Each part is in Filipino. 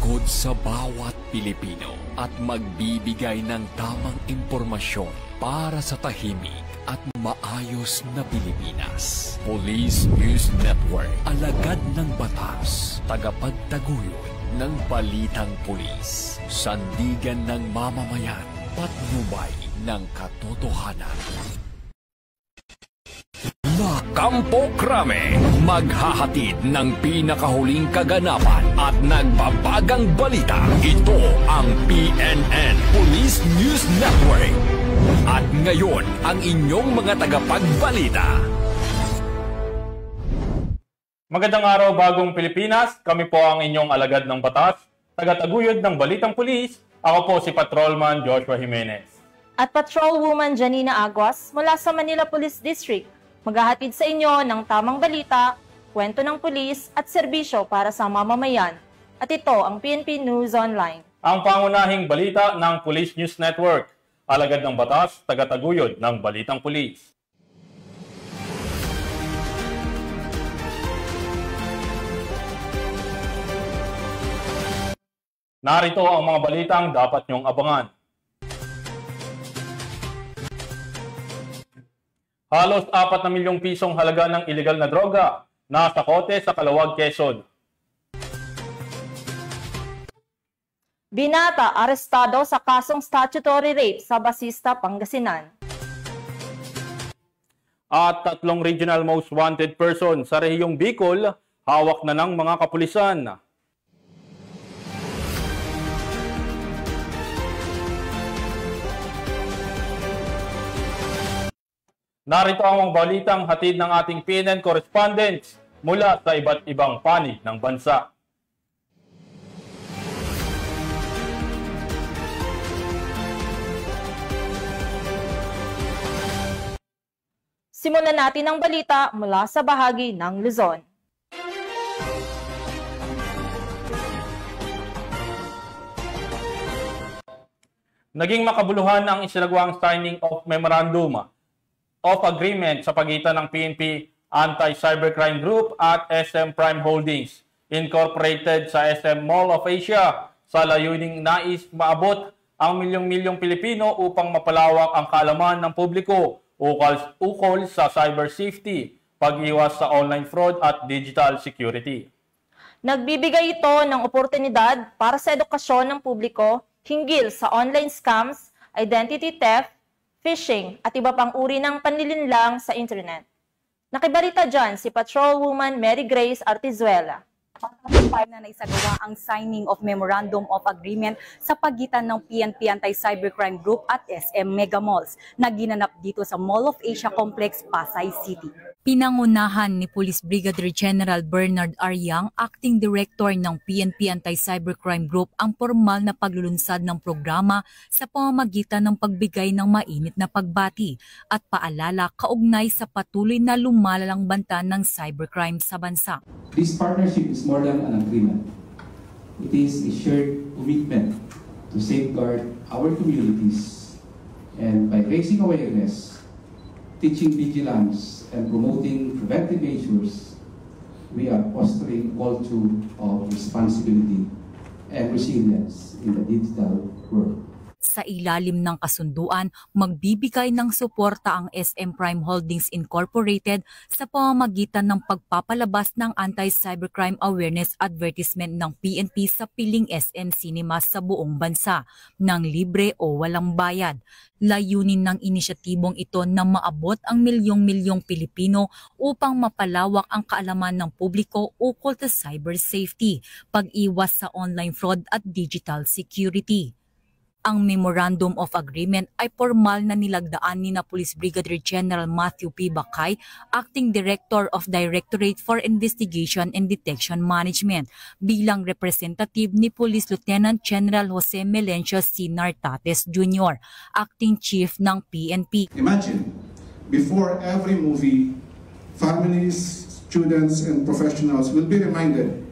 lingkod sa bawat Pilipino at magbibigay ng tamang impormasyon para sa tahimik at maayos na Pilipinas. Police News Network, alagad ng batas, tagapagtaguyod ng balitang pulis, sandigan ng mamamayan, patnubay ng katotohanan. La Campo Crame, maghahatid ng pinakahuling kaganapan at nagbabagang balita. Ito ang PNN Police News Network. At ngayon, ang inyong mga tagapagbalita. Magandang araw, bagong Pilipinas. Kami po ang inyong alagad ng batas, tagataguyod ng balitang pulis. Ako po si Patrolman Joshua Jimenez. At Patrolwoman Janina Aguas mula sa Manila Police District. Maghahatid sa inyo ng tamang balita, kwento ng pulis at serbisyo para sa mamamayan. At ito ang PNP News Online. Ang pangunahing balita ng Police News Network. Alagad ng batas, tagataguyod ng balitang pulis. Narito ang mga balitang dapat niyong abangan. Halos 4 na milyong pisong halaga ng ilegal na droga nasa kote sa Calawag, Quezon. Binata arestado sa kasong statutory rape sa Basista, Pangasinan. At 3 regional most wanted person sa rehiyong Bicol, hawak na ng mga kapulisan. Narito ang mga balitang hatid ng ating PNN correspondents mula sa iba't ibang panig ng bansa. Simulan natin ang balita mula sa bahagi ng Luzon. Naging makabuluhan ang isinagawang signing of Memorandum of Agreement sa pagitan ng PNP Anti-Cybercrime Group at SM Prime Holdings, incorporated sa SM Mall of Asia, sa layuning nais maabot ang milyong-milyong Pilipino upang mapalawak ang kaalaman ng publiko ukol sa cyber safety, pag-iwas sa online fraud at digital security. Nagbibigay ito ng oportunidad para sa edukasyon ng publiko hinggil sa online scams, identity theft, phishing at iba pang uri ng panlilinlang sa internet. Nakibalita dyan si Patrolwoman Mary Grace Artizuela. Na naisagawa ang signing of Memorandum of Agreement sa pagitan ng PNP Anti-Cybercrime Group at SM Mega Malls na ginanap dito sa Mall of Asia Complex, Pasay City. Pinangunahan ni Police Brigadier General Bernard Aryang, Acting Director ng PNP Anti-Cybercrime Group, ang formal na paglulunsad ng programa sa pamamagitan ng pagbigay ng mainit na pagbati at paalala kaugnay sa patuloy na lumalalang banta ng cybercrime sa bansa. This partnership is more than an agreement. It is a shared commitment to safeguard our communities, and by raising awareness, teaching vigilance, and promoting preventive measures, we are fostering a culture of responsibility and resilience in the digital world. Sa ilalim ng kasunduan, magbibigay ng suporta ang SM Prime Holdings Incorporated sa pamamagitan ng pagpapalabas ng anti-cybercrime awareness advertisement ng PNP sa piling SM Cinemas sa buong bansa, ng libre o walang bayad. Layunin ng inisyatibong ito na maabot ang milyong-milyong Pilipino upang mapalawak ang kaalaman ng publiko ukol sa cyber safety, pag-iwas sa online fraud at digital security. Ang Memorandum of Agreement ay formal na nilagdaan ni Police Brigadier General Matthew P. Bacay, Acting Director of Directorate for Investigation and Detection Management, bilang representative ni Police Lieutenant General Jose Melencio C. Nartates Jr., Acting Chief ng PNP. Imagine, before every movie, families, students, and professionals will be reminded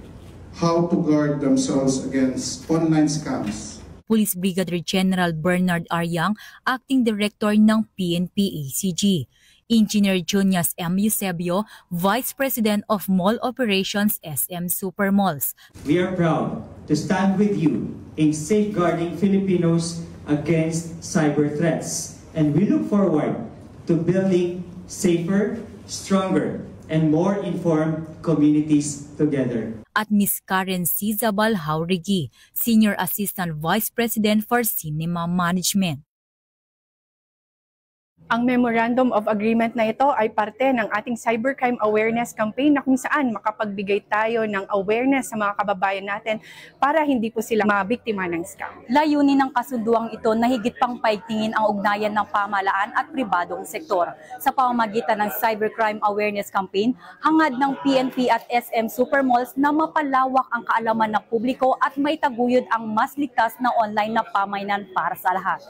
how to guard themselves against online scams. Police Brigadier General Bernard Aryang, Acting Director ng PNP ACG. Engineer Junias M. Eusebio, Vice President of Mall Operations SM Supermalls. We are proud to stand with you in safeguarding Filipinos against cyber threats, and we look forward to building safer, stronger, and more informed communities together. At Ms. Karen C. Zabal Haurigi, Senior Assistant Vice President for Cinema Management. Ang Memorandum of Agreement na ito ay parte ng ating Cybercrime Awareness Campaign na kung saan makapagbigay tayo ng awareness sa mga kababayan natin para hindi po sila mabiktima ng scam. Layunin ng kasunduang ito na higit pang paigtingin ang ugnayan ng pamahalaan at pribadong sektor. Sa pamamagitan ng Cybercrime Awareness Campaign, hangad ng PNP at SM Supermalls na mapalawak ang kaalaman ng publiko at maitaguyod ang mas ligtas na online na pamayanan para sa lahat.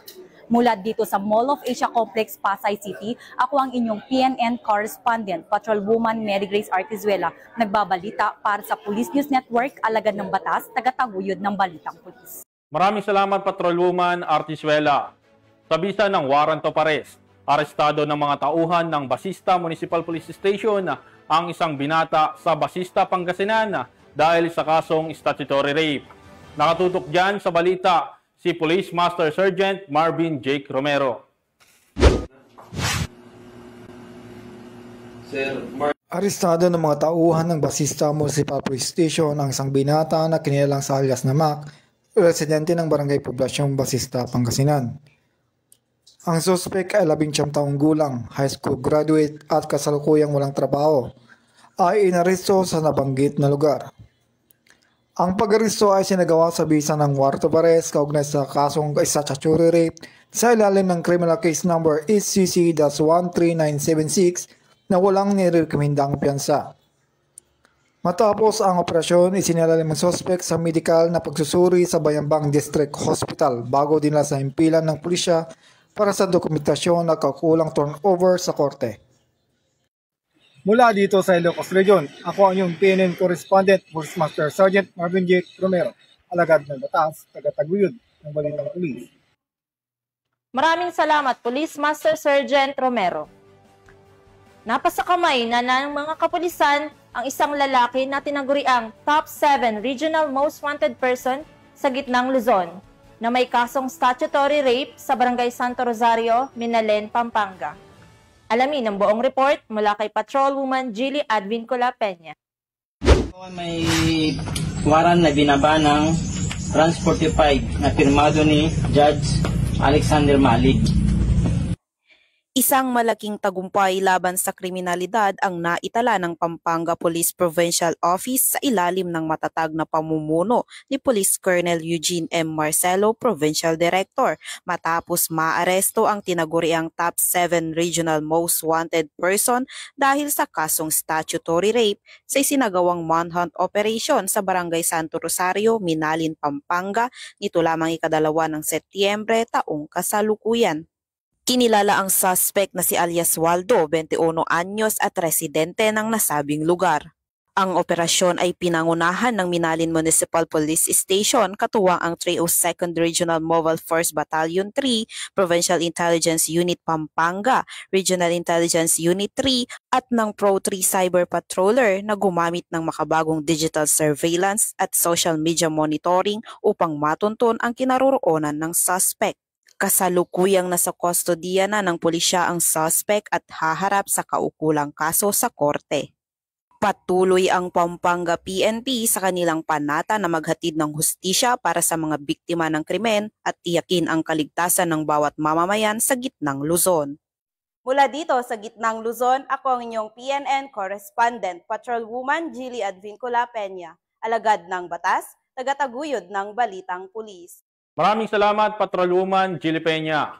Mula dito sa Mall of Asia Complex, Pasay City, ako ang inyong PNN correspondent, Patrolwoman Mary Grace Artizuela, nagbabalita para sa Police News Network, alagad ng batas, tagataguyod ng balitang pulis. Maraming salamat, Patrolwoman Artizuela. Sa bisa ng warrant of arrest, arestado ng mga tauhan ng Basista Municipal Police Station ang isang binata sa Basista, Pangasinan dahil sa kasong statutory rape. Nakatutok dyan sa balita si Police Master Sergeant Marvin Jake Romero. Arestado ng mga tauhan ng Basista Municipal Police Station ang isang binata na kinilalang sa alias na Mac, residente ng Barangay Poblasyong Basista, Pangasinan. Ang suspect ay 19 taong gulang, high school graduate at kasalukuyang walang trabaho, ay inaresto sa nabanggit na lugar. Ang pag-aresto ay sinagawa sa bisa ng warrant of arrest kaugnay sa kasong statutory rape sa ilalim ng criminal case number SCC-13976 na walang nirekomendang piyansa. Matapos ang operasyon, isinalalim ang suspect sa medical na pagsusuri sa Bayambang District Hospital bago dinala sa himpilan ng pulisya para sa dokumentasyon na kakulang turnover sa korte. Mula dito sa Ilocos Region, ako ang iyong PNN correspondent, Police Master Sergeant Marvin Jake Romero, alagad ng batas, tagataguyod ng balitang pulis. Maraming salamat, Police Master Sergeant Romero. Napasakamay na ng mga kapulisan ang isang lalaki na tinaguriang Top 7 Regional Most Wanted Person sa gitnang Luzon na may kasong statutory rape sa Barangay Santo Rosario, Minalen, Pampanga. Alamin ang buong report mula kay Patrolwoman Jilly Advincula Peña. May warrant na binaba ng Trans 45 na pirmado ni Judge Alexander Malig. Isang malaking tagumpay laban sa kriminalidad ang naitala ng Pampanga Police Provincial Office sa ilalim ng matatag na pamumuno ni Police Colonel Eugene M. Marcelo, Provincial Director, matapos maaresto ang tinaguriang Top 7 Regional Most Wanted Person dahil sa kasong statutory rape sa isinagawang manhunt operation sa Barangay Santo Rosario, Minalin, Pampanga nito lamang ikadalawa ng Setyembre taong kasalukuyan. Kinilala ang suspect na si alias Waldo, 21 anyos at residente ng nasabing lugar. Ang operasyon ay pinangunahan ng Minalin Municipal Police Station katuwang ang 302nd Regional Mobile Force Battalion 3, Provincial Intelligence Unit Pampanga, Regional Intelligence Unit 3 at ng Pro 3 Cyber Patroller na gumamit ng makabagong digital surveillance at social media monitoring upang matuntun ang kinaroroonan ng suspect. Kasalukuyang nasa kustodiya na ng pulisya ang suspect at haharap sa kaukulang kaso sa korte. Patuloy ang Pampanga PNP sa kanilang panata na maghatid ng hustisya para sa mga biktima ng krimen at tiyakin ang kaligtasan ng bawat mamamayan sa gitnang Luzon. Mula dito sa gitnang Luzon, ako ang inyong PNN correspondent, Patrolwoman Jilly Advincula Peña, alagad ng batas, tagataguyod ng balitang pulis. Maraming salamat, Patrolwoman Jilly Peña.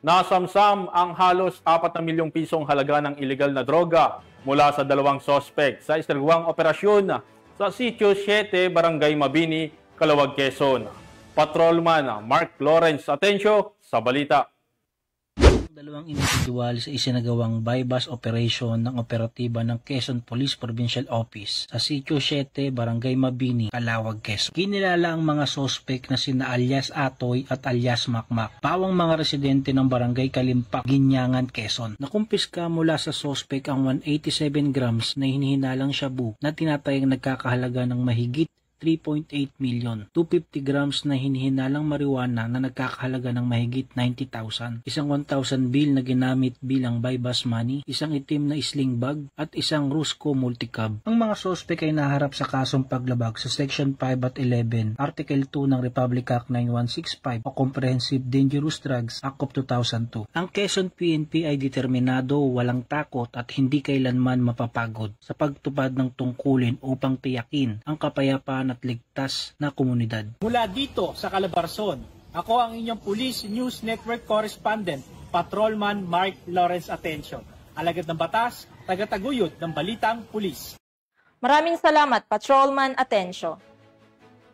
Nasamsam ang halos 4 na milyong pisong halaga ng illegal na droga mula sa 2 sospek sa isinagawang operasyon sa Sitio 7, Barangay Mabini, Calawag, Quezon. Patrolman Mark Lawrence Atencio sa balita. Dalawang individual sa isinagawang bypass operation ng operatiba ng Quezon Police Provincial Office sa Sitio 7, Barangay Mabini, Calawag, Quezon. Kinilala ang mga sospek na sina alias Atoy at alias Makmak, pawang mga residente ng Barangay Kalimpak, Ginyangan, Quezon. Nakumpiska mula sa sospek ang 187 grams na hinihinalang shabu na tinatayang nagkakahalaga ng mahigit 3.8 million, 250 grams na hinihinalang marijuana na nagkakahalaga ng mahigit 90,000, isang 1,000 bill na ginamit bilang bypass money, isang itim na sling bag at isang Rusco multicab. Ang mga sospek ay naharap sa kasong paglabag sa Section 5 at 11, Article 2 ng Republic Act 9165 o Comprehensive Dangerous Drugs Act of 2002. Ang Quezon PNP ay determinado, walang takot at hindi kailanman mapapagod sa pagtupad ng tungkulin upang tiyakin ang kapayapaan at ligtas na komunidad. Mula dito sa Calabarzon, ako ang inyong Police News Network Correspondent, Patrolman Mark Lawrence Atencio. Alagad ng batas, tagataguyod ng balitang pulis. Maraming salamat, Patrolman Atencio.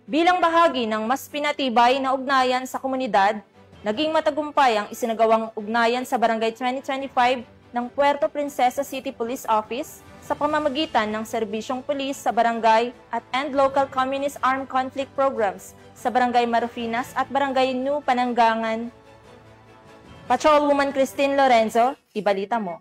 Bilang bahagi ng mas pinatibay na ugnayan sa komunidad, naging matagumpay ang isinagawang ugnayan sa Barangay 2025 ng Puerto Princesa City Police Office sa pamamagitan ng serbisyong pulis sa barangay at End Local Communist Armed Conflict Programs sa Barangay Marufinas at Barangay New Pananggangan. Patrolwoman Christine Lorenzo, ibalita mo.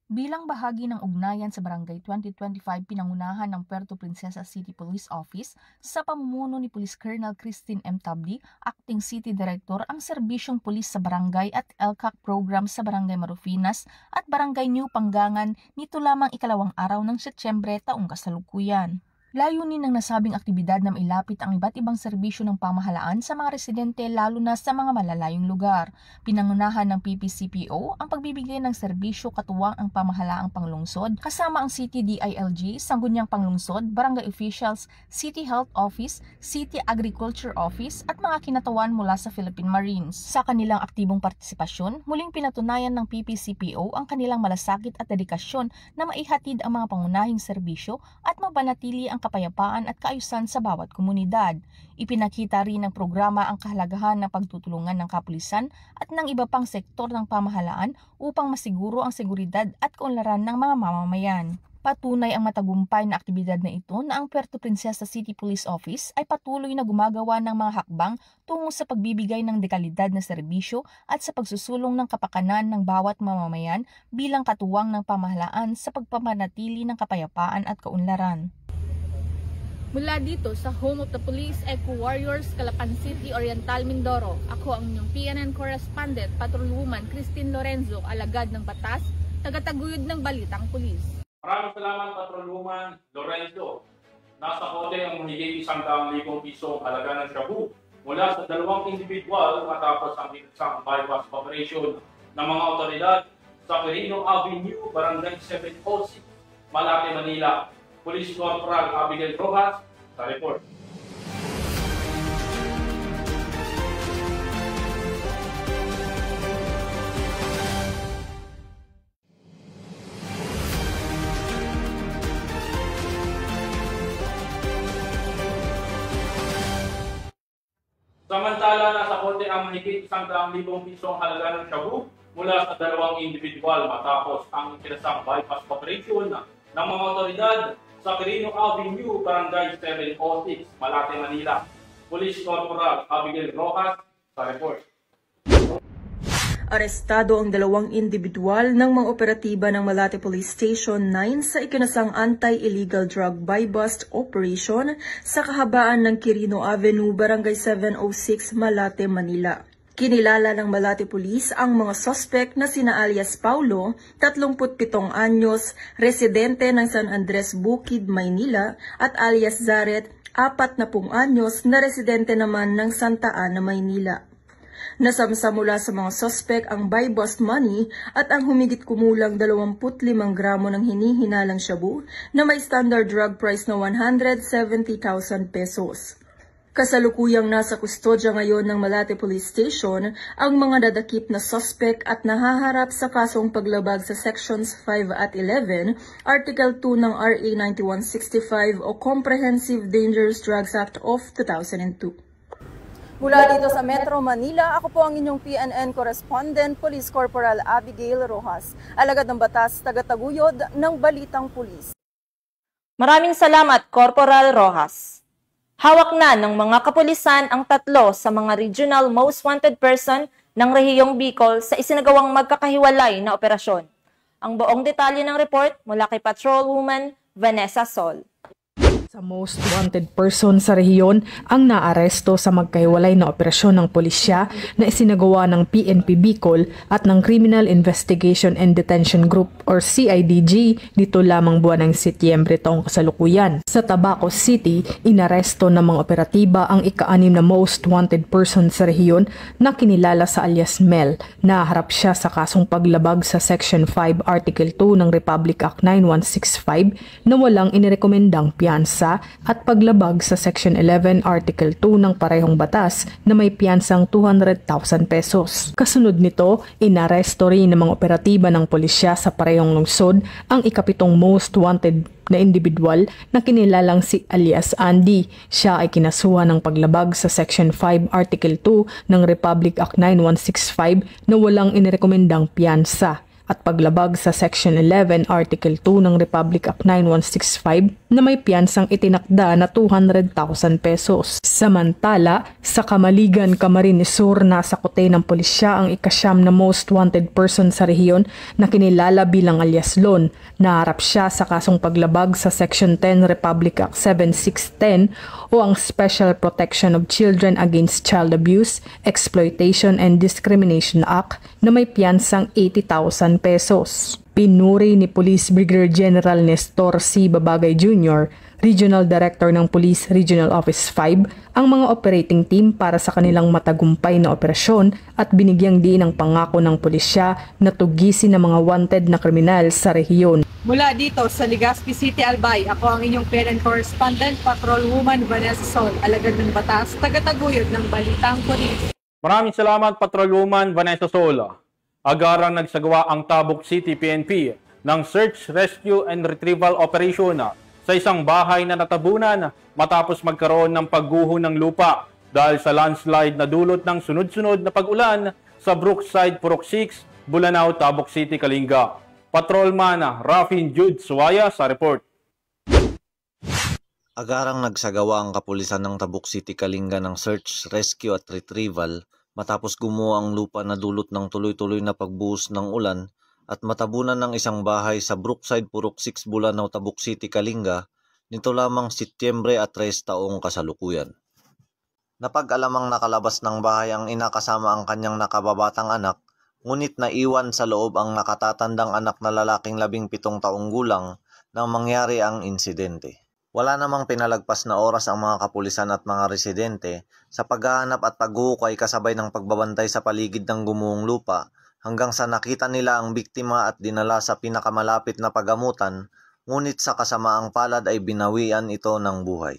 Bilang bahagi ng ugnayan sa Barangay 2025 pinangunahan ng Puerto Princesa City Police Office sa pamumuno ni Police Colonel Christine M. Tabli, Acting City Director, ang serbisyong pulis sa barangay at LCAC program sa Barangay Marufinas at Barangay New Panggangan nito lamang ikalawang araw ng Setyembre taong kasalukuyan. Layunin ng nasabing aktibidad na mailapit ang iba't ibang serbisyo ng pamahalaan sa mga residente lalo na sa mga malalayong lugar. Pinangunahan ng PPCPO ang pagbibigay ng serbisyo katuwang ang pamahalaang panglungsod, kasama ang City DILG, Sangguniang Panglungsod, Barangay Officials, City Health Office, City Agriculture Office at mga kinatawan mula sa Philippine Marines. Sa kanilang aktibong partisipasyon, muling pinatunayan ng PPCPO ang kanilang malasakit at dedikasyon na maihatid ang mga pangunahing serbisyo at mapanatili ang kapayapaan at kaayusan sa bawat komunidad. Ipinakita rin ng programa ang kahalagahan ng pagtutulungan ng kapulisan at ng iba pang sektor ng pamahalaan upang masiguro ang seguridad at kaunlaran ng mga mamamayan. Patunay ang matagumpay na aktibidad na ito na ang Puerto Princesa City Police Office ay patuloy na gumagawa ng mga hakbang tungo sa pagbibigay ng dekalidad na serbisyo at sa pagsusulong ng kapakanan ng bawat mamamayan bilang katuwang ng pamahalaan sa pagpapanatili ng kapayapaan at kaunlaran. Mula dito sa Home of the Police Eco Warriors, Calapan City, Oriental, Mindoro, ako ang inyong PNN Correspondent, Patrolwoman Christine Lorenzo, alagad ng batas, tagataguyod ng balitang pulis. Maraming salamat, Patrolwoman Lorenzo. Nasa kote ang mahigit 100,000 piso halaga ng shabu mula sa dalawang individual matapos ang isang bypass operation ng mga otoridad sa Quirino Avenue, Barangay 706, Malate, Manila. Police Corporal Abigail Rojas sa report. Samantala, nasa kote ang mahigit 100,000 pisong halaga ng shabu mula sa dalawang individual matapos ang ikinasang bypass operation ng mga otoridad sa Quirino Avenue, Barangay 706, Malate, Manila. Police Corporal Abigail Rojas sa report. Arestado ang dalawang individual ng mga operatiba ng Malate Police Station 9 sa ikinasang anti-illegal drug buy-bust operation sa kahabaan ng Quirino Avenue, Barangay 706, Malate, Manila. Kinilala ng Malate Police ang mga suspect na sina alias Paulo, 37 anyos, residente ng San Andres Bukid, Maynila, at alias Zaret, 40 anyos, na residente naman ng Santa Ana, Maynila. Nasamsa mula sa mga suspect ang buy-bust money at ang humigit kumulang 25 gramo ng hinihinalang shabu na may standard drug price na 170,000 pesos. Kasalukuyang nasa kustodya ngayon ng Malate Police Station ang mga dadakip na suspect at nahaharap sa kasong paglabag sa Sections 5 at 11, Article 2 ng RA 9165 o Comprehensive Dangerous Drugs Act of 2002. Mula dito sa Metro Manila, ako po ang inyong PNN correspondent, Police Corporal Abigail Rojas, alagad ng batas, tagataguyod ng Balitang Pulis. Maraming salamat, Corporal Rojas. Hawak na ng mga kapulisan ang 3 sa mga regional most wanted person ng rehiyong Bicol sa isinagawang magkakahiwalay na operasyon. Ang buong detalye ng report mula kay Patrolwoman Vanessa Sol. Sa most wanted person sa rehiyon ang naaresto sa magkahiwalay na operasyon ng pulisya na isinagawa ng PNP Bicol at ng Criminal Investigation and Detention Group or CIDG dito lamang buwan ng Setyembre taong kasalukuyan. Sa Tabaco City, inaresto ng mga operatiba ang ika-6 na most wanted person sa rehiyon na kinilala sa alias Mel. Naharap siya sa kasong paglabag sa Section 5 Article 2 ng Republic Act 9165 na walang inirekomendang piyansa at paglabag sa Section 11 Article 2 ng parehong batas na may piyansang 200,000 pesos. Kasunod nito, inaresto rin ng mga operatiba ng pulisya sa parehong lungsod ang ika-7 most wanted na individual na kinilalang si alias Andy. Siya ay kinasuhan ng paglabag sa Section 5 Article 2 ng Republic Act 9165 na walang inirekomendang piyansa at paglabag sa Section 11 Article 2 ng Republic Act 9165 na may piyansang itinakda na 200,000 pesos. Samantala, sa Kamaligan, Camarines Sur, nasa kote ng pulisya ang ika-9 na most wanted person sa rehiyon na kinilala bilang alias Lon. Naharap siya sa kasong paglabag sa Section 10 Republic Act 7610 o ang Special Protection of Children Against Child Abuse, Exploitation and Discrimination Act na may piyansang 80,000 pesos. Pinuri ni Police Brigadier General Nestor C. Babagay Jr., Regional Director ng Police Regional Office 5, ang mga operating team para sa kanilang matagumpay na operasyon at binigyang diin ang pangako ng pulisya na tugisin ng mga wanted na kriminal sa rehiyon. Mula dito sa Legazpi City, Albay, ako ang inyong PNN correspondent, Patrolwoman Vanessa Sol, alagad ng batas, tagataguyod ng Balitang Pulis. Maraming salamat, Patrolwoman Vanessa Sol. Agarang nagsagawa ang Taboc City PNP ng Search, Rescue and Retrieval Operation sa isang bahay na natabunan matapos magkaroon ng pagguho ng lupa dahil sa landslide na dulot ng sunod-sunod na pag-ulan sa Brookside, Purok 6, Bulanao, Taboc City, Kalinga. Patrolman Rafin Jude Suwaya sa report. Agarang nagsagawa ang kapulisan ng Taboc City, Kalinga ng Search, Rescue at Retrieval matapos gumuho ang lupa na dulot ng tuloy-tuloy na pagbuhos ng ulan at matabunan ng isang bahay sa Brookside, Purok 6, Bulanao, Taboc City, Kalinga nito lamang Setyembre at 3 taong kasalukuyan. Napag-alamang nakalabas ng bahay ang ina kasama ang kanyang nakababatang anak, ngunit naiwan sa loob ang nakatatandang anak na lalaking 17 taong gulang nang mangyari ang insidente. Wala namang pinalagpas na oras ang mga kapulisan at mga residente sa paghahanap at paghukay kasabay ng pagbabantay sa paligid ng gumuhong lupa hanggang sa nakita nila ang biktima at dinala sa pinakamalapit na pagamutan, ngunit sa kasamaang palad ay binawian ito ng buhay.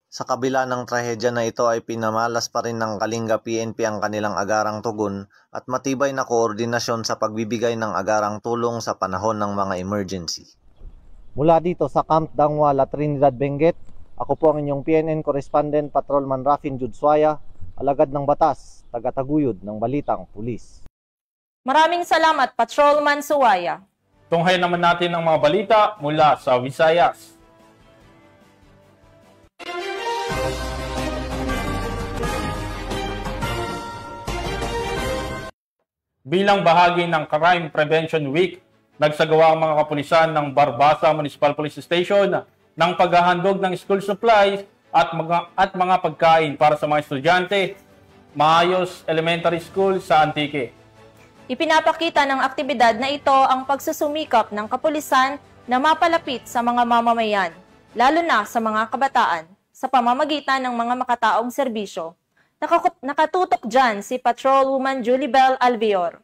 Sa kabila ng trahedya na ito ay pinamalas pa rin ng Kalinga PNP ang kanilang agarang tugon at matibay na koordinasyon sa pagbibigay ng agarang tulong sa panahon ng mga emergency. Mula dito sa Camp Dangwala, Trinidad, Benguet, ako po ang inyong PNN correspondent, Patrolman Rafin Jude Suwaya, alagad ng batas, tagataguyod ng Balitang Pulis. Maraming salamat, Patrolman Suwaya. Tunghayan naman natin ang mga balita mula sa Visayas. Bilang bahagi ng Crime Prevention Week, nagsagawa ang mga kapulisan ng Barbasa Municipal Police Station ng paghahandog ng school supplies at mga pagkain para sa mga estudyante, Maayos Elementary School sa Antique. Ipinapakita ng aktibidad na ito ang pagsusumikap ng kapulisan na mapalapit sa mga mamamayan, lalo na sa mga kabataan, sa pamamagitan ng mga makataong serbisyo. Nakatutok dyan si Patrolwoman Julibel Alvior.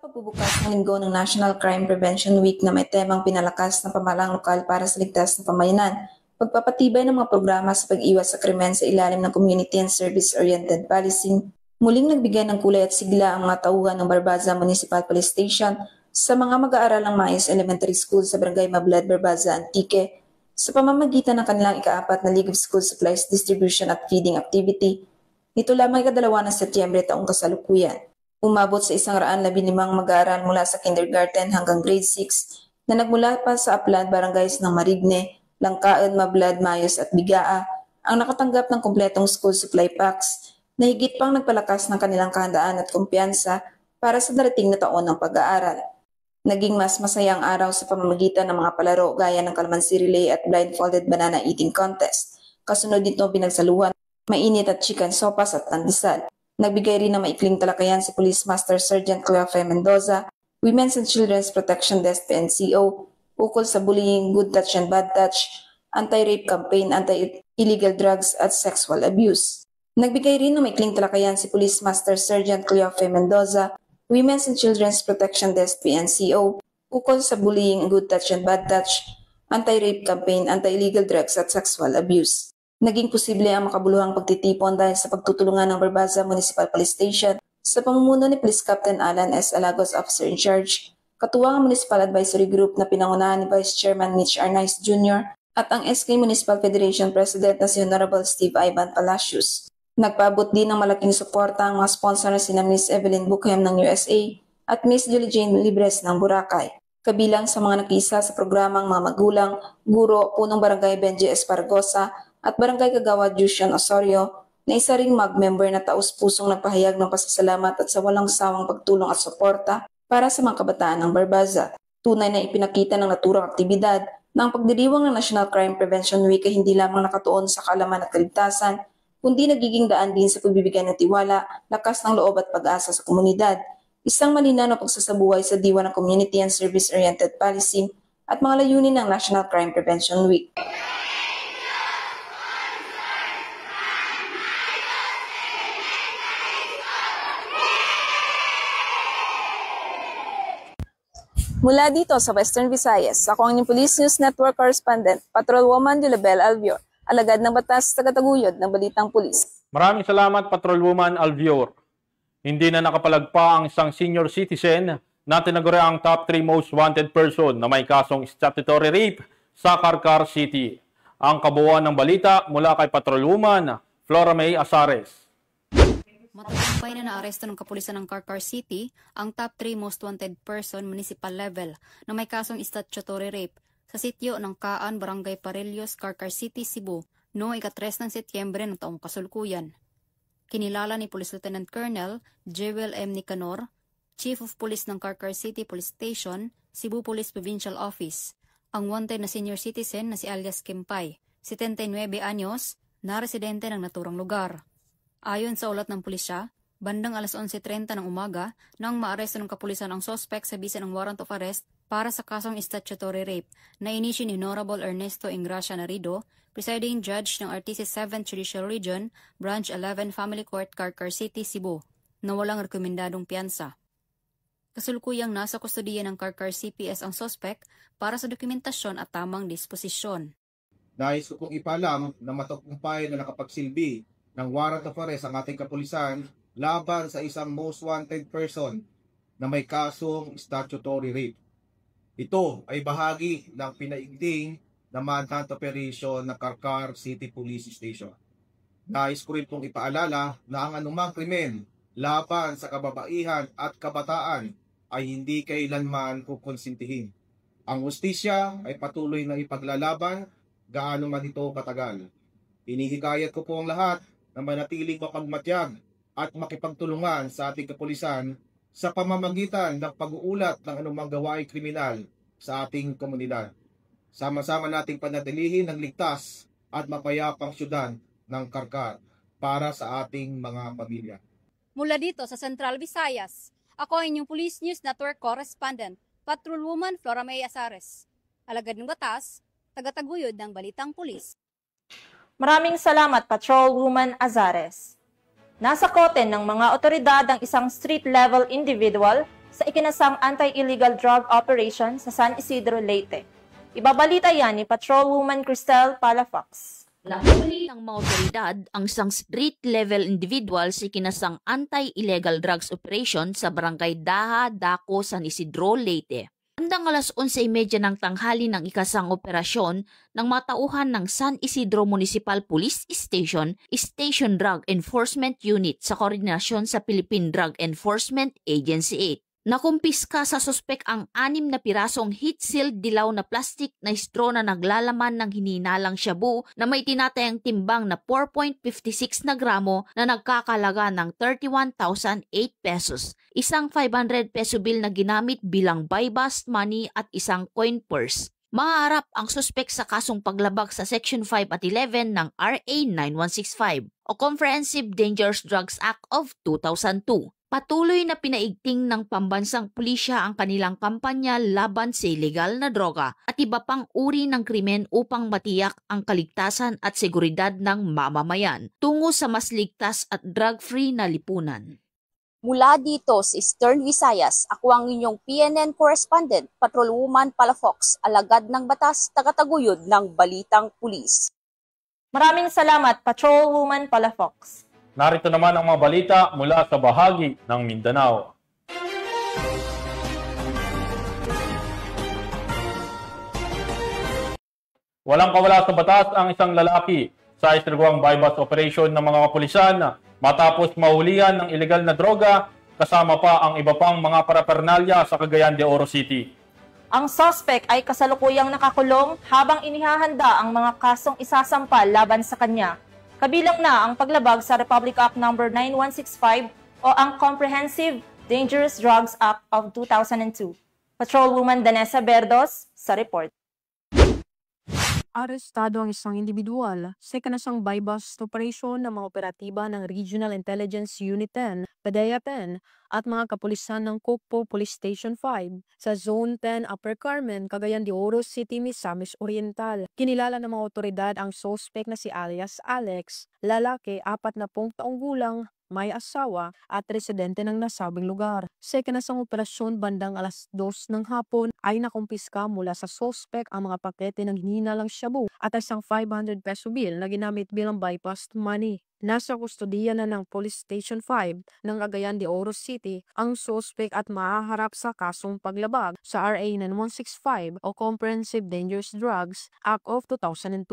Pagbubukas ng linggo ng National Crime Prevention Week na may temang pinalakas ng pamahalang lokal para sa ligtas na pamayanan, pagpapatibay ng mga programa sa pag-iwas sa krimen sa ilalim ng Community and Service-Oriented Policing, muling nagbigay ng kulay at sigla ang mga tauhan ng Barbasa Municipal Police Station sa mga mag-aaral ng Maayos Elementary School sa Barangay Mablad, Barbasa, Antique sa pamamagitan ng kanilang ika-4 na League of School Supplies Distribution at Feeding Activity Nito lamang ikadalawa ng Setyembre taong kasalukuyan. Umabot sa 115 mag-aaral mula sa kindergarten hanggang grade 6 na nagmula pa sa Aplad Barangays ng Marigne, Langkaad, Mablad, Mayos at Bigaa ang nakatanggap ng kumpletong school supply packs na higit pang nagpalakas ng kanilang kahandaan at kumpiyansa para sa darating na taon ng pag-aaral. Naging mas masayang araw sa pamamagitan ng mga palaro gaya ng Kalamansi Relay at Blindfolded Banana Eating Contest. Kasunod nito pinagsaluhan, mainit at chicken sopas at pandesal. Nagbigay rin ng maikling talakayan si Police Master Sergeant Cleofe Mendoza, Women's and Children's Protection Desk PNCO, ukol sa bullying, good touch and bad touch, anti-rape campaign, anti-illegal drugs at sexual abuse. Nagbigay rin ng maikling talakayan si Police Master Sergeant Cleofe Mendoza, Women's and Children's Protection Desk PNCO, ukol sa bullying, good touch and bad touch, anti-rape campaign, anti-illegal drugs at sexual abuse. Naging posible ang makabuluhang pagtitipon dahil sa pagtutulungan ng Barbaza Municipal Police Station sa pamumuno ni Police Captain Alan S. Alagos, Officer in Charge, katuwang ang Municipal Advisory Group na pinangunahan ni Vice Chairman Mitch Arnaiz Jr. at ang SK Municipal Federation President na si Honorable Steve Ivan Palacios. Nagpaabot din ng malaking suporta ang mga sponsor na sina Miss Evelyn Buchem ng USA at Miss Julie Jane Libres ng Boracay. Kabilang sa mga nakiisa sa programang mga magulang, guro, punong barangay Benji Espargosa at barangay Kagawad Jushan Osorio na isa ring mag-member na taus-pusong nagpahayag ng pasasalamat at sa walang sawang pagtulong at suporta para sa mga kabataan ng Barbaza. Tunay na ipinakita ng naturang aktibidad na ang pagdiriwang ng National Crime Prevention Week ay hindi lamang nakatuon sa kaalaman at kaligtasan, kundi nagiging daan din sa pagbibigay ng tiwala, lakas ng loob at pag-asa sa komunidad, isang malinaw na pagsasabuhay sa diwa ng Community and Service-Oriented Policy at mga layunin ng National Crime Prevention Week. Mula dito sa Western Visayas, ako ang inyong Police News Network Correspondent, Patrolwoman Julabel Alvior, alagad ng batas sa tagataguyod ng Balitang Pulis. Maraming salamat, Patrolwoman Alvior. Hindi na nakapalagpa ang isang senior citizen na tinaguri ang top 3 most wanted person na may kasong statutory rape sa Carcar City. Ang kabuuan ng balita mula kay Patrolwoman Flora May Azares. Matagumpay na naaresto ng kapulisan ng Carcar City ang top 3 most wanted person municipal level na may kasong statutory rape sa sitio ng Kaan, Barangay Parellos, Carcar City, Cebu noong ika-3 ng Setyembre ng taong kasalukuyan. Kinilala ni Police Lieutenant Colonel Jewel M. Nicanor, Chief of Police ng Carcar City Police Station, Cebu Police Provincial Office, ang wanted na senior citizen na si alias Kempay, 79 anyos, na residente ng naturang lugar. Ayon sa ulat ng pulisya, bandang alas 11:30 ng umaga nang maaresto ng kapulisan ang suspect sa bisa ng warrant of arrest para sa kasong statutory rape na inisyu ni Honorable Ernesto Ingracia Narido, presiding judge ng RTC 7th Judicial Region, Branch 11 Family Court, Carcar City, Cebu, na walang rekomendadong piyansa. Kasulukuyang nasa kustodiya ng Carcar CPS ang suspect para sa dokumentasyon at tamang disposisyon. Nais ko pong ipalam na matagumpay na nakapagsilbi ng warrant of arrest ang ating kapulisan laban sa isang most wanted person na may kasong statutory rape. Ito ay bahagi ng pinaigting na manhunt operation ng Carcar City Police Station. Nais ko rin pong ipaalala na ang anumang krimen laban sa kababaihan at kabataan ay hindi kailanman kukonsintihin. Ang hustisya ay patuloy na ipaglalaban gaano man ito katagal. Hinihikayat ko po ang lahat na manatiling mapagmatyag at makipagtulungan sa ating kapulisan sa pamamagitan ng pag-uulat ng anumang gawaing kriminal sa ating komunidad. Sama-sama nating panatilihin ang ligtas at mapayapang syudad ng Carcar para sa ating mga pamilya. Mula dito sa Central Visayas, ako ang inyong Police News Network Correspondent, Patrolwoman Flora May Azares. Alagad ng batas, tagataguyod ng Balitang Pulis. Maraming salamat, Patrolwoman Azares. Nasa kote ng mga otoridad ang isang street-level individual sa ikinasang anti-illegal drug operation sa San Isidro, Leyte. Ibabalita yan ni Patrolwoman Cristel Palafox. Nahuli ng mga otoridad ang isang street-level individual sa ikinasang anti-illegal drugs operation sa Barangay Daha, Daco, San Isidro, Leyte. Bandang alas 11:30 ng tanghali ng ikasang operasyon ng mga tauhan ng San Isidro Municipal Police Station, Station Drug Enforcement Unit sa koordinasyon sa Philippine Drug Enforcement Agency 8. Nakumpiska sa suspek ang 6 na pirasong heat-sealed dilaw na plastic na straw na naglalaman ng hininalang shabu na may tinatayang timbang na 4.56 na gramo na nagkakalaga ng 31,008 pesos, isang 500 peso bill na ginamit bilang buy-bust money at isang coin purse. Maharap ang suspek sa kasong paglabag sa Section 5 at 11 ng RA 9165 o Comprehensive Dangerous Drugs Act of 2002. Patuloy na pinaigting ng pambansang pulisya ang kanilang kampanya laban sa ilegal na droga at iba pang uri ng krimen upang matiyak ang kaligtasan at seguridad ng mamamayan tungo sa mas ligtas at drug-free na lipunan. Mula dito sa Eastern Visayas, ako ang inyong PNN correspondent, Patrolwoman Palafox, alagad ng batas, tagataguyod ng Balitang Pulis. Maraming salamat, Patrolwoman Palafox. Narito naman ang mga balita mula sa bahagi ng Mindanao. Walang kawala sa batas ang isang lalaki sa isinagawang buy-bust operation ng mga kapulisan matapos mahulihan ng ilegal na droga kasama pa ang iba pang mga parapernalya sa Cagayan de Oro City. Ang suspect ay kasalukuyang nakakulong habang inihahanda ang mga kasong isasampal laban sa kanya. Kabilang na ang paglabag sa Republic Act No. 9165 o ang Comprehensive Dangerous Drugs Act of 2002. Patrolwoman Danessa Berdos sa report. Arestado ang isang individual sa ikanasang buy-bust operation ng mga operatiba ng Regional Intelligence Unit 10, PDEA 10, at mga kapulisan ng Cocpo Police Station 5 sa Zone 10 Upper Carmen, Cagayan de Oro City, Misamis Oriental. Kinilala ng mga otoridad ang suspect na si alias Alex, lalaki, 40 taong gulang, may asawa at residente ng nasabing lugar. Sa ikanasang operasyon bandang alas 2 ng hapon ay nakumpiska mula sa suspect ang mga pakete ng hininalang shabu at isang 500 peso bill na ginamit bilang buy-bust money. Nasa kustodiya na ng Police Station 5 ng Cagayan de Oro City ang suspect at mahaharap sa kasong paglabag sa RA 9165 o Comprehensive Dangerous Drugs Act of 2002.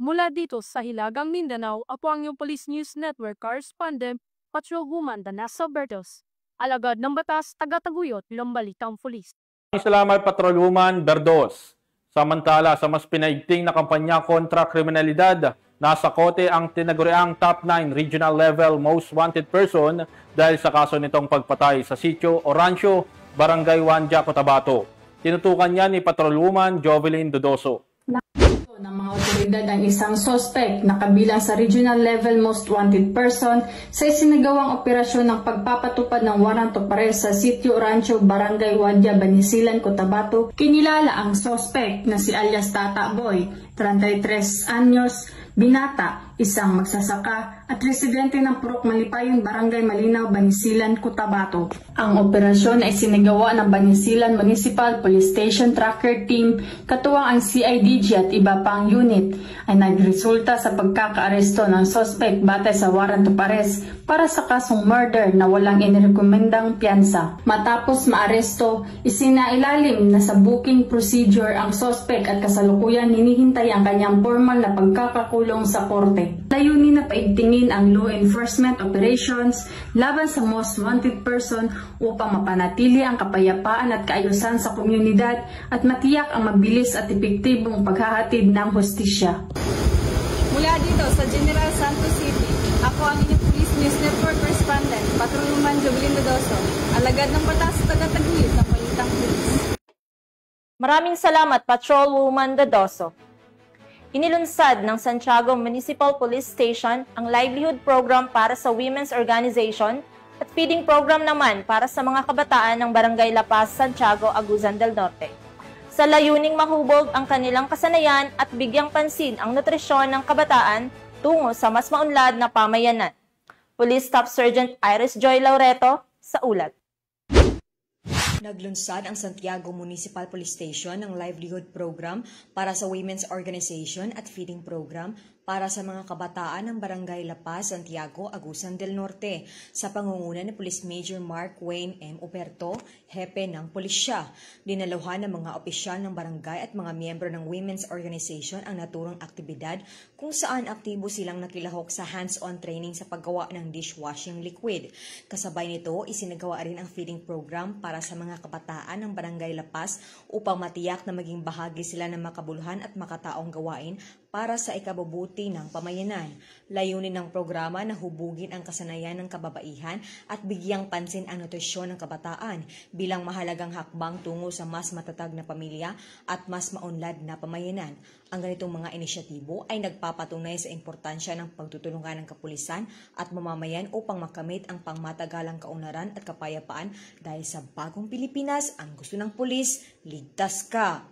Mula dito sa Hilagang Mindanao, ako ang iyong Police News Network correspondent, Patrolwoman Danessa Berdos. Alagad ng batas, tagataguyod ng Balitang Pulis. Salamat, Patrolwoman Berdos. Samantala, sa mas pinaigting na kampanya kontra kriminalidad, nasa kote ang tinaguriang top 9 regional level most wanted person dahil sa kaso nitong pagpatay sa sitio o rancho, Barangay Wanja, Cotabato. Tinutukan niya ni Patrolwoman Jovelyn Dodoso. Ng mga otoridad ang isang suspect na kabilang sa regional level most wanted person sa isinagawang operasyon ng pagpapatupad ng warrant of arrest sa Sitio Rancho, Barangay Wanja, Banisilan, Cotabato. Kinilala ang suspect na si alias Tata Boy, 33 anyos, binata, isang magsasaka at residente ng Purok Malipayon, Barangay Malinaw, Banisilan, Cotabato. Ang operasyon ay sinagawa ng Banisilan Municipal Police Station Tracker Team, katuwang ang CIDG at iba pang unit, ay nagresulta sa pagkakaaresto ng suspect batay sa warrant of arrest para sa kasong murder na walang inirekomendang piyansa. Matapos maaresto, isinailalim na sa booking procedure ang suspect at kasalukuyan hinihintay ang kanyang formal na pagkakakulong sa korte. Layunin na paigtingin ang law enforcement operations laban sa most wanted person upang mapanatili ang kapayapaan at kaayusan sa komunidad at matiyak ang mabilis at epektibong paghahatid ng hustisya. Mula dito sa General Santos City, ako ang inyong Police News Network correspondent, Patrolwoman Jovelyn Dodoso, alagad ng batas, tagataguyod ng Balitang Pulis. Maraming salamat, Patrolwoman Dodoso. Inilunsad ng Santiago Municipal Police Station ang livelihood program para sa women's organization at feeding program naman para sa mga kabataan ng Barangay La Paz, Santiago, Aguzan del Norte. Sa layuning mahubog ang kanilang kasanayan at bigyang pansin ang nutrisyon ng kabataan tungo sa mas maunlad na pamayanan. Police Staff Sergeant Iris Joy Laureto sa ulat. Naglunsad ang Santiago Municipal Police Station ng livelihood program para sa women's organization at feeding program para sa mga kabataan ng Barangay La Paz, Santiago, Agusan del Norte sa pangunguna ni Police Major Mark Wayne M. Operto, hepe ng pulisya. Dinaluhan ng mga opisyal ng barangay at mga miyembro ng women's organization ang naturang aktibidad kung saan aktibo silang nakilahok sa hands-on training sa paggawa ng dishwashing liquid. Kasabay nito, isinagawa rin ang feeding program para sa mga kabataan ng Barangay La Paz upang matiyak na maging bahagi sila ng makabuluhan at makataong gawain para sa ikabubuti ng pamayanan. Layunin ng programa na hubugin ang kasanayan ng kababaihan at bigyang pansin ang nutrisyon ng kabataan bilang mahalagang hakbang tungo sa mas matatag na pamilya at mas maunlad na pamayanan. Ang ganitong mga inisyatibo ay nagpapatunay sa importansya ng pagtutulungan ng kapulisan at mamamayan upang makamit ang pangmatagalang kaunlaran at kapayapaan dahil sa bagong Pilipinas, ang gusto ng pulis, ligtas ka.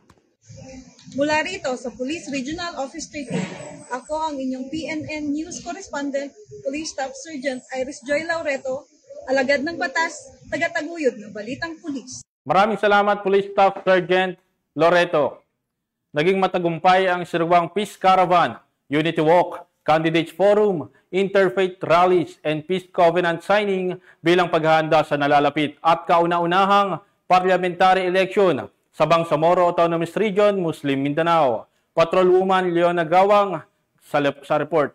Mula rito sa Police Regional Office 13, ako ang inyong PNN News Correspondent, Police Staff Sergeant Iris Joy Laureto, alagad ng batas, tagataguyod ng Balitang Pulis. Maraming salamat, Police Staff Sergeant Loreto. Naging matagumpay ang Sirwang Peace Caravan, Unity Walk, Candidates Forum, Interfaith Rallies, and Peace Covenant Signing bilang paghahanda sa nalalapit at kauna-unahang parliamentary election sa Bangsamoro Autonomous Region, Muslim Mindanao. Patrolwoman Leona Gawang sa report.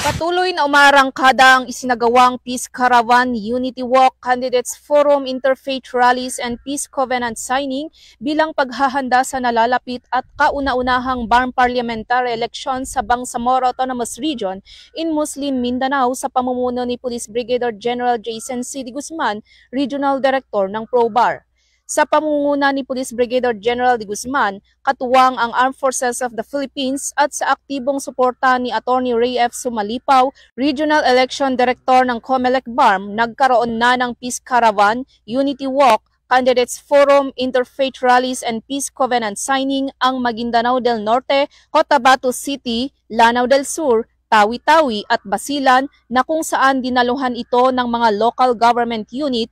Patuloy na umarangkada ang isinagawang Peace Caravan, Unity Walk, Candidates Forum, Interfaith Rallies, and Peace Covenant Signing bilang paghahanda sa nalalapit at kauna-unahang parliamentary election sa Bangsamoro Autonomous Region in Muslim Mindanao sa pamumuno ni Police Brigadier General Jason C. D. Guzman, Regional Director ng ProBar. Sa pamunguna ni Police Brigadier General D. Guzman, katuwang ang Armed Forces of the Philippines at sa aktibong suporta ni Attorney Ray F. Sumalipaw, Regional Election Director ng COMELEC BARM, nagkaroon na ng Peace Caravan, Unity Walk, Candidates Forum, Interfaith Rallies, and Peace Covenant Signing ang Maguindanao del Norte, Cotabato City, Lanao del Sur, Tawi-Tawi at Basilan na kung saan dinaluhan ito ng mga local government unit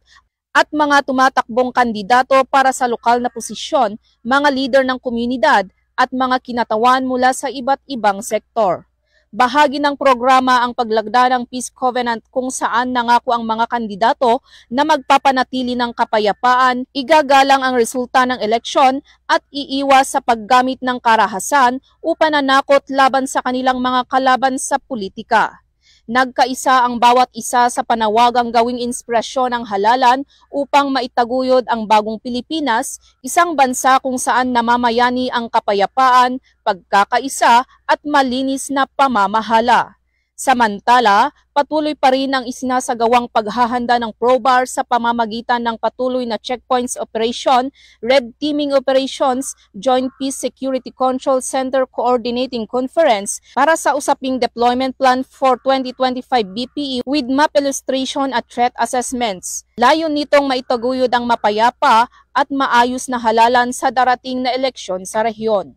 at mga tumatakbong kandidato para sa lokal na posisyon, mga leader ng komunidad at mga kinatawan mula sa iba't ibang sektor. Bahagi ng programa ang paglagda ng Peace Covenant kung saan nangako ang mga kandidato na magpapanatili ng kapayapaan, igagalang ang resulta ng eleksyon at iiwas sa paggamit ng karahasan upang nanakot laban sa kanilang mga kalaban sa politika. Nagkaisa ang bawat isa sa panawagang gawing inspirasyon ang halalan upang maitaguyod ang bagong Pilipinas, isang bansa kung saan namamayani ang kapayapaan, pagkakaisa at malinis na pamamahala. Samantala, patuloy pa rin ang isinasagawang paghahanda ng ProBar sa pamamagitan ng patuloy na checkpoints operation, red teaming operations, Joint Peace Security Control Center Coordinating Conference para sa usaping deployment plan for 2025 BPE with map illustration at threat assessments. Layon nitong maitaguyod ang mapayapa at maayos na halalan sa darating na eleksyon sa rehiyon.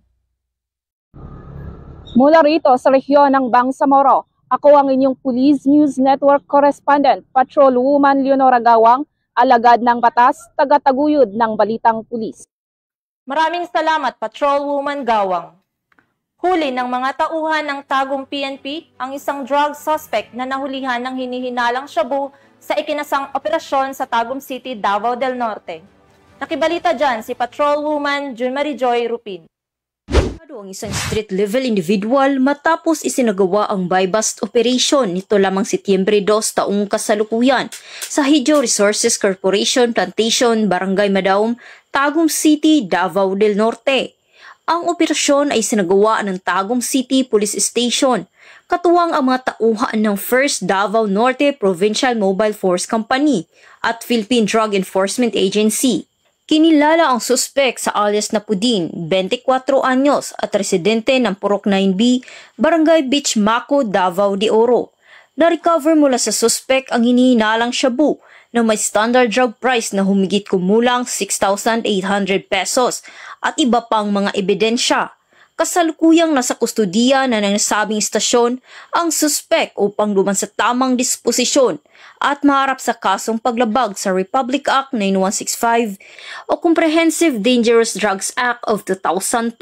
Mula rito sa rehiyon ng Bangsamoro, ako ang inyong Police News Network Correspondent, Patrolwoman Leonora Gawang, alagad ng batas, tagataguyod ng Balitang Pulis. Maraming salamat, Patrolwoman Gawang. Huli ng mga tauhan ng tagong PNP ang isang drug suspect na nahulihan ng hinihinalang shabu sa ikinasang operasyon sa Tagum City, Davao del Norte. Nakibalita dyan si Patrolwoman Junmarie Joy Rupin. Ang isang street-level individual matapos isinagawa ang buy-bust operation nito lamang Setyembre 2 taong kasalukuyan sa Hidyo Resources Corporation Plantation, Barangay Madaum, Tagum City, Davao del Norte. Ang operasyon ay isinagawa ng Tagum City Police Station, katuwang ang mga tauhan ng 1st Davao Norte Provincial Mobile Force Company at Philippine Drug Enforcement Agency. Kinilala ang suspek sa alias na Pudin, 24 anyos at residente ng Purok 9B, Barangay Beach Maco, Davao de Oro. Na-recover mula sa suspek ang hinihinalang shabu na may standard drug price na humigit kumulang 6,800 pesos at iba pang mga ebidensya. Kasalukuyang nasa kustudiya na ng nasabing istasyon ang suspek upang luman sa tamang disposisyon at maharap sa kasong paglabag sa Republic Act 9165 o Comprehensive Dangerous Drugs Act of 2002.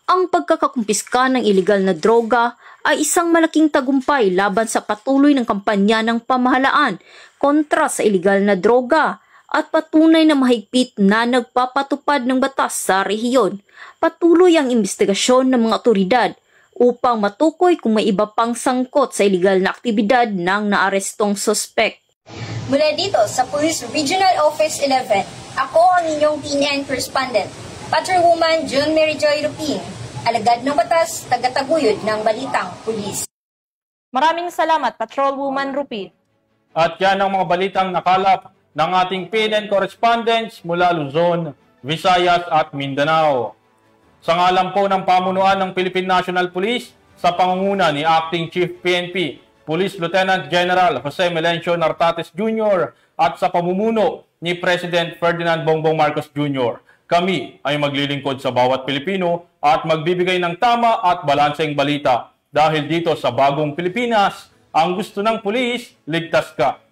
Ang pagkakakumpiska ng ilegal na droga ay isang malaking tagumpay laban sa patuloy ng kampanya ng pamahalaan kontra sa ilegal na droga at patunay na mahigpit na nagpapatupad ng batas sa rehiyon. Patuloy ang investigasyon ng mga otoridad upang matukoy kung may iba pang sangkot sa ilegal na aktibidad ng naarestong sospek. Mula dito sa Police Regional Office 11, ako ang inyong PNN correspondent, Patrolwoman June Mary Joy Lupin, alagad ng batas, tagataguyod ng balitang pulis. Maraming salamat, Patrolwoman Rupit. At yan ang mga balitang nakalap ng ating PNN correspondents mula Luzon, Visayas at Mindanao. Sa ngalan po ng pamunuan ng Philippine National Police sa pangunguna ni Acting Chief PNP, Police Lieutenant General Jose Melencio Nartates Jr. at sa pamumuno ni President Ferdinand Bongbong Marcos Jr., kami ay maglilingkod sa bawat Pilipino at magbibigay ng tama at balanseng balita. Dahil dito sa bagong Pilipinas, ang gusto ng pulis, ligtas ka.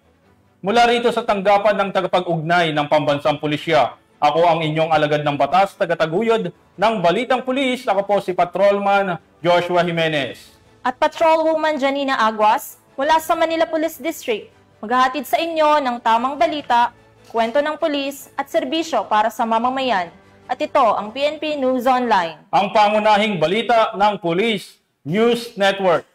Mula rito sa tanggapan ng tagapag-ugnay ng Pambansang Pulisya, ako ang inyong alagad ng batas, tagataguyod ng Balitang Pulis. Ako po si Patrolman Joshua Jimenez. At Patrolwoman Janina Aguas mula sa Manila Police District. Maghahatid sa inyo ng tamang balita, kwento ng pulis at serbisyo para sa mamamayan. At ito ang PNP News Online. Ang pangunahing balita ng Police News Network.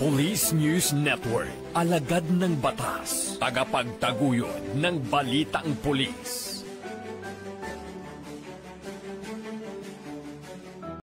Police News Network, alagad ng batas, tagapagtaguyod ng balitang pulis.